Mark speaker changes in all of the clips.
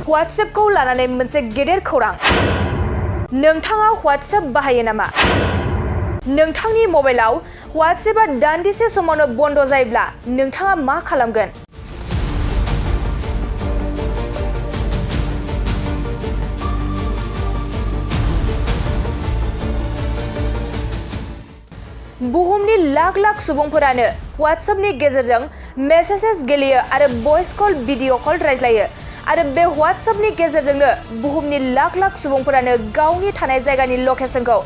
Speaker 1: WhatsApp-खौ लानानै मोनसे गेदेर खौरां। नोंथाङा WhatsApp बाहायो नामा? नोंथांनि मबाइलाव WhatsApp-आ दान्दिसे समावनो बन्द जायोब्ला नोंथाङा मा खालामगोन? बुहुमनि लाख लाख सुबुंफोरानो WhatsApp-नि गेजेरजों मेसेजेस गेलेयो आरो भइस कल, भिडिअ कल रायज्लायो आरो बे WhatsApp-नि गेजेरजोंनो बुहुमनि लाख लाख सुबुंफोरानो गावनि थानाय जायगानि लकेशनखौ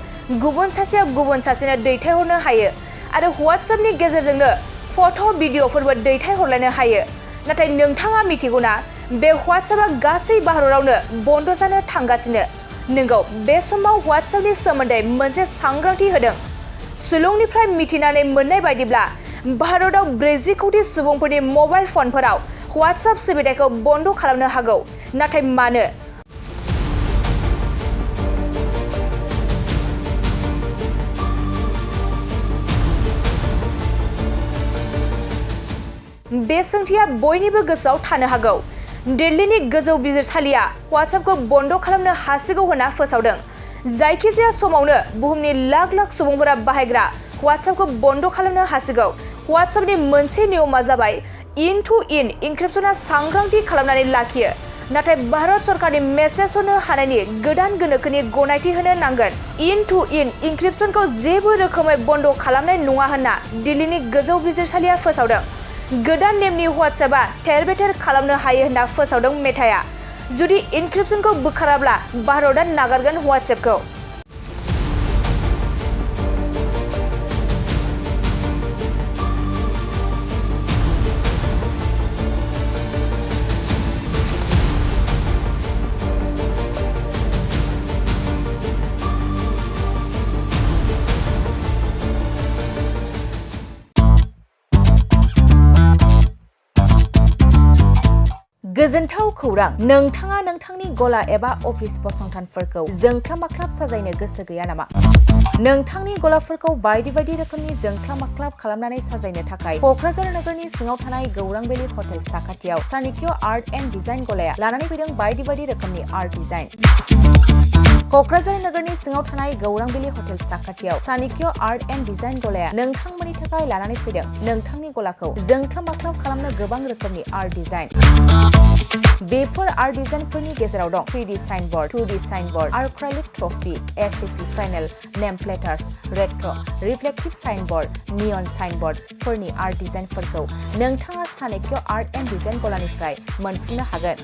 Speaker 1: गुबुन सासेया गुबुन सासेनो दैथायहरनो हायो आरो WhatsApp-नि गेजेरजोंनो फट', भिडिअफोरबो दैथायहरलायनो हायो। नाथाय नोंथाङा मिथिगौना बे WhatsApp-आ गासै भारतावनो बन्द जानो थांगासिनो? नंगौ, बे समाव WhatsApp-नि सोमोन्दै मोनसे सांग्रांथि होदों। सुलुंनिफ्राय मिथिनानै मोननाय बायदिब्ला भारताव 40 कोटी सुबुंफोरनि मबाइल फनफोराव WhatsApp सिबिथायखौ बन्द खालामनो हागौ। नाथाय मानो? बे सोंथिया बयनिबो गोसोआव थानो हागौ। दिल्लीनि गोजौ बिजिरसालिया WhatsApp-खौ बन्द खालामनो हासिगौ होनना फोसावदों। जायखिजाया समावनो बुहुमनि लाख लाख सुबुंफोरा बाहायग्रा WhatsApp-खौ बन्द खालामनो हासिगौ। WhatsApp-नि मोनसे नियमा जाबाय इन टु इन इनक्रिप्शनआ सांग्रांथि खालामनानै लाखियो। नाथाय भारत सरकारनि मेसेज हरनो हानायनि गोदान गोनोखोनि गनायथि होनो नांगोन। इन टु इन इनक्रिप्शनखौ जेबो रोखोमै बन्द खालामनाय नङा होनना दिल्लीनि गोजौ बिजिरसालिया फोसावदों। गोदान नेमनि WhatsApp-आ थेर-बेथेर खालामनो हायो होनना फोसावदों मेटाया। जुदि इनक्रिप्शनखौ बोखाराब्ला भारतआ नागारगोन WhatsApp-खौ।
Speaker 2: गोजोनथाव खौरां! नोंथाङा नोंथांनि गला एबा अफिस फसंथानफोरखौ जोंख्लाब-माख्लाब साजायनो गोसो गैया नामा? नोंथांनि गलाफोरखौ बायदि बायदि रोखोमनि जोंख्लाब-माख्लाब खालामनानै साजायनो थाखाय क'क्राझार नोगोरनि सिङाव थानाय गौरां भेलि हटेल साखाथियाव चाणक्य आर्ट एन्ड डिजाइन गलाया लानानै फैदों बायदि बायदि रोखोमनि आर्ट डिजाइन। क'क्राझार नोगोरनि सिङाव थानाय गौरां भेलि हटेल साखाथियाव चाणक्य आर्ट एन्ड डिजाइन गलाया नोंथांमोननि थाखाय लानानै फैदों नोंथांनि गलाखौ जोंख्लाब-माख्लाब खालामनो गोबां रोखोमनि आर्ट डिजाइन। बेफोर आर्ट डिजाइनफोरनि गेजेराव दं 3D signboard, 2D signboard, acrylic trophy, SAP panel, name प्लेटार्स, रेट्र', रिफ्लेक्टिभ साइनबोर्ड, नियन साइनबोर्डफोरनि आर्ट डिजाइनफोरखौ नोंथाङा चाणक्य आर्ट एन्ड डिजाइन गलानिफ्राय मोनफुंनो हागोन।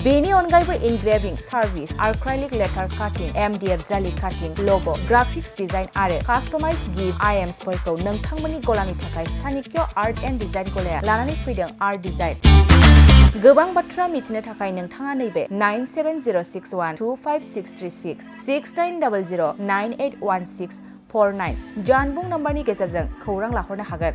Speaker 2: बेनि अनगायैबो इनग्रेविं सार्भिस, आर्क्राइलिक लेटार काटिं, MDF जालि काटिं, लग', ग्राफिक्स डिजाइन आरो कास्टमाइज गिफ्ट आइटेम्सफोरखौ नोंथांमोननि गलानि थाखाय चाणक्य आर्ट एन्ड डिजाइन गलाया लानानै फैदों आर्ट डिजाइन। गोबां बाथ्रा मिथिनो थाखाय नोंथाङा नैबे 9706125636 6800981649 जानबुं नम्बरनि गेजेरजों खौरां लाहरनो हागोन।